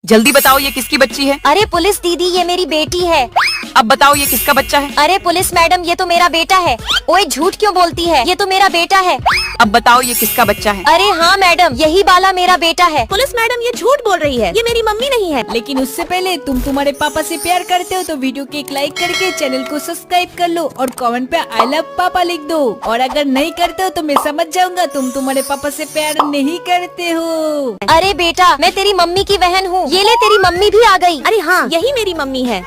जल्दी बताओ ये किसकी बच्ची है। अरे पुलिस दीदी, ये मेरी बेटी है। अब बताओ ये किसका बच्चा है। अरे पुलिस मैडम, ये तो मेरा बेटा है। ओए झूठ क्यों बोलती है, ये तो मेरा बेटा है। अब बताओ ये किसका बच्चा है। अरे हाँ मैडम, यही बाला मेरा बेटा है। पुलिस मैडम, ये झूठ बोल रही है, ये मेरी मम्मी नहीं है। लेकिन उससे पहले तुम तुम्हारे पापा से प्यार करते हो तो वीडियो को एक लाइक करके चैनल को सब्सक्राइब कर लो और कमेंट पे आई लव पापा लिख दो। और अगर नहीं करते हो तो मैं समझ जाऊंगा तुम तुम्हारे पापा से प्यार नहीं करते हो। अरे बेटा, मैं तेरी मम्मी की बहन हूँ। ये ले, तेरी मम्मी भी आ गई। अरे हाँ, यही मेरी मम्मी है।